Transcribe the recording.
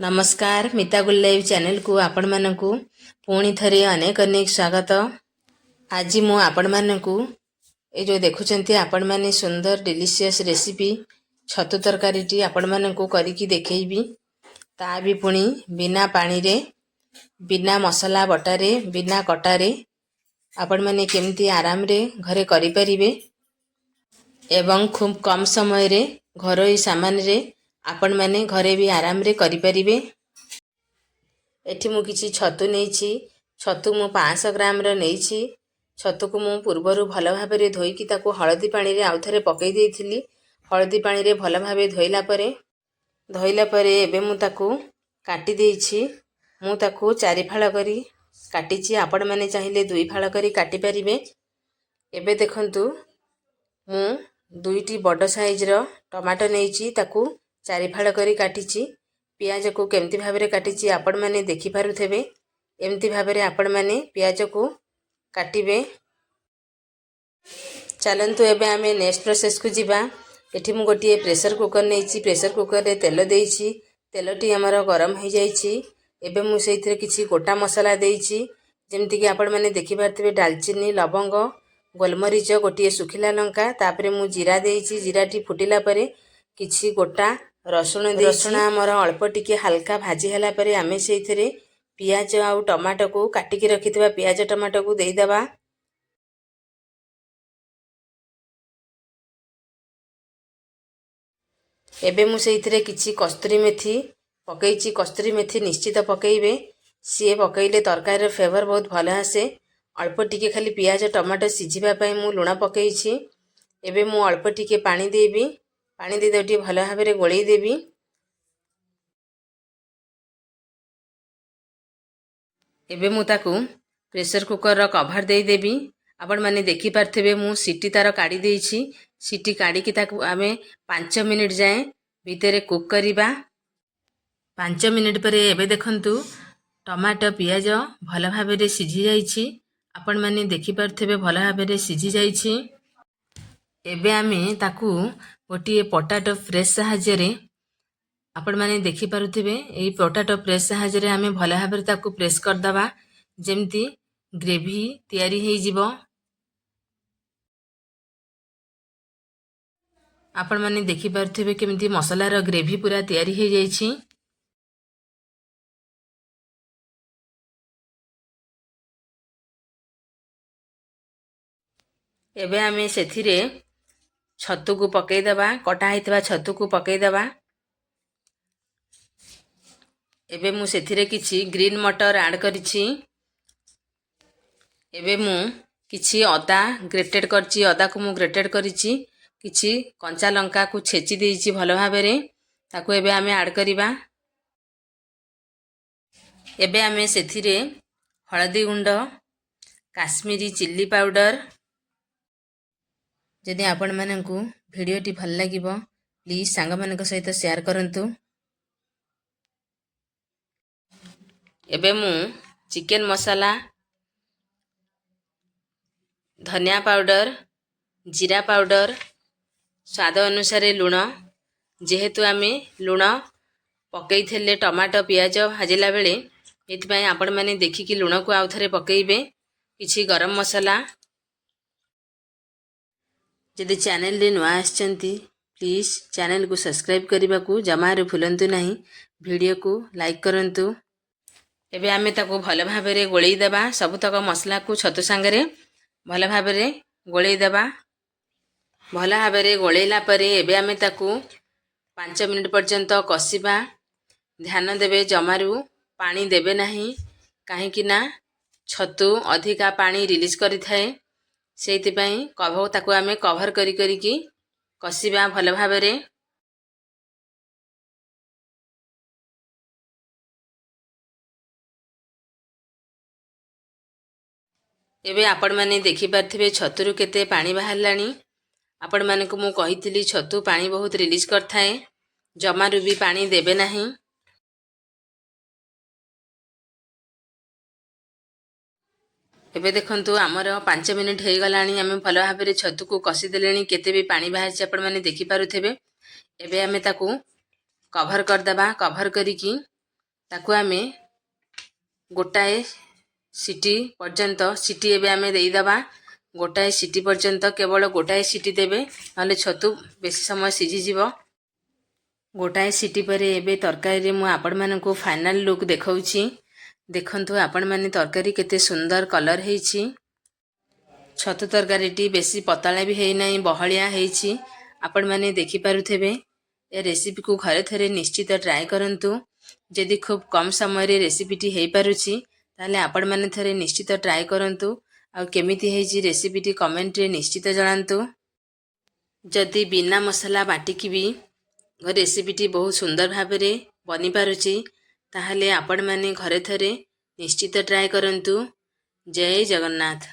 नमस्कार मिता गुल लाइव चैनल को आपण मानकु पुणी थरे अनेक अनेक स्वागत। आज मु आपण मानकु ए जो देखुचंती आपण माने सुंदर डिलीशियस रेसिपी छतु तरकारी टी आपण मानकु करिकी देखैबी। ता भी पुणी बिना पानी रे बिना मसला बटारे बिना कटारे आपण माने केमती आराम रे घरे करि परिबे एवं खूब कम समय रे घरोई सामान रे आपण माने घरे भी आराम रे करि परिबे। एठी मु किछि छतु नेछि। छतु मु 500 ग्राम रो नेछि। छतु को मु पूर्वरु भल भाबरे धोई कि ताको हळदी पानी रे आउथरे पकई देइथिली। हळदी पानी रे भल भाबे धोइला परे एबे मु ताको काटी देइछि। मु ताको चारि फाळ करी काटिछि। आपण माने चाहिले दुई फाळ करी काटी परिबे। एबे देखंतु मु दुईटी बड़ साइज रो टमाटो नेछि। ताको चारि फाळ करी काटिछि। पियाज को केमती भाबरे काटिछि आपण माने देखि पारुथेबे। एमती भाबरे आपण माने पियाज को काटिबे। चलंतु एबे आमे नेक्स्ट प्रोसेस को जिबा। एठी मु गोटिए प्रेशर कुकर नेछि। प्रेशर कुकर रे तेल देइछि। तेलटी हमर गरम हो जाइछि। एबे मु सेइथरे किछि गोटा मसाला देइछि। जेमति कि आपण माने देखि पारथेबे दालचीनी लवंग गोलमरीच गोटिए सुखिला लंका। तापरे मु जीरा देइछि। जीराटी फुटिला परे किछि गोटा रसुण देइछि। रसुण हमर अल्प टिके हल्का भाजी हला परे आमे सेइथरे पियाज आ टमाटो को काटी के रखितबा पियाज टमाटो को देइ दबा। एबे मु सेइथरे किछि कस्तूरी मेथी पकईछि। कस्तूरी मेथी निश्चित पकईबे। सी पकईले तरकारी फ्लेवर बहुत भल आसे। अल्प टिके खाली पियाज टमाटो सिझिबा पई मु लुण पकईछि। एबे मु अल्प टिके पानी देबी। पानी दे देटी भल भाबरे गोळई देबी। एबे मु ताकू प्रेशर कुकर रो कवर दे देबी। आपण माने देखि पारथेबे मु सीटी तार काढी देइछि। सीटी काढी कि ताकू आमे 5 मिनिट जाए भीतरे कुक करिबा। 5 मिनिट परे एबे देखंतु टमाटो पियाज भल भाबरे सिझी जाइछि। आपण माने देखि पारथेबे भल भाबरे सिझी जाइछि। एबे आमे ताकू गोटिए पोटाटो फ्रेश साहाଯ୍य रे आपण माने देखि पारुथिबे एई पोटाटो प्रेस साहाଯ୍य रे आमे भल भाबरे ताकू प्रेस कर दबा। जेमती ग्रेवी तयारी हेइ जिवो। आपण माने देखि पारुथिबे केमती मसाला रो ग्रेवी पूरा तयारी हेइ जाइछि। एबे आमे सेथिरे छतु को पकई दबा। कटा हेतबा छतु को पकई दबा। एबे मु सेथिरे किछि ग्रीन मटर ऐड करिछि। एबे मु किछि अदा ग्रेटेड करछि। अदा को मु ग्रेटेड करिछि। किछि कंचा लंका को छेची देइछि भल भाबरे। ताको एबे आमे ऐड करिबा। एबे आमे सेथिरे हळदी गुंड काश्मीरी चिल्ली पाउडर। जदि आपण मानकु वीडियो टी भल लागिबो प्लीज सांग मानक सहित शेयर करंतु। एबे मु चिकन मसाला धनिया पाउडर जीरा पाउडर स्वाद अनुसार लुण जेहेतु आमे लुण पकई थेले टमाटो पियाज भाजिला बेले एथिपाई आपण माने देखिकी लुण को आउथरे पकईबे। किछि गरम मसाला। जदि चैनल रे नुआ आछंती प्लीज चैनल को सब्सक्राइब करबा को जमारे भूलंतु नहीं। वीडियो को लाइक करंतु। एबे आमे ताको भल भाबरे गोळई देबा। सब तक मसला को छतु संगरे भल भाबरे गोळई देबा। भल भाबरे गोळैला परे एबे आमे ताको 5 मिनिट पर्यंत कसिबा। ध्यान देबे जमारू पानी देबे नहीं। काहे कि ना छतु अधिका पानी रिलीज करि थाए। सेति पई कभो ताको आमे कवर करी करी की कसिबा भल भाबरे। एबे आपण माने देखि पारथिबे छतुरु केते पानी बाहरलानी। आपण माने को मु कहितली छतु पानी बहुत रिलीज करथाए। जमारू भी पानी देबे नहीं। एबे देखंतु हमर 5 मिनिट हे गलानी। आमे भल भाबरे छतु को कसी देलेनी। केते भी पानी बाहरछि आपण माने देखि पारुथेबे। एबे आमे ताकू कवर कर दबा। कवर करी की ताकू आमे गोटाए सीटी पर्यंत सीटी एबे आमे देईदबा गोटाए सीटी पर्यंत केवल गोटाए सीटी देबे नले छतु बेसी समय सिझी जीवो। गोटाए सीटी परे एबे तरकारी रे मु आपण मानकू फाइनल लुक देखाउछि। देखंतु आपण माने तरकारी केते सुंदर कलर हेछि। छतु तरकारीटी बेसी पतला भी हेइ नाही बहलिया हेछि। आपण माने देखि पारुथेबे ए रेसिपी को घरे थरे निश्चित ट्राई करंतु। जदि खूब कम समय रे रेसिपीटी हेइ पारुछि ताले आपण माने थरे निश्चित ट्राई करंतु। आ केमिति हेछि रेसिपीटी कमेंट रे निश्चित जणांतु। जदि बिना मसला बाटिकी भी रेसिपीटी बहुत सुंदर भाबरे बनि पारुछि ताहले आपण माने घरे थरे निश्चित ट्राई करंतु। जय जगन्नाथ।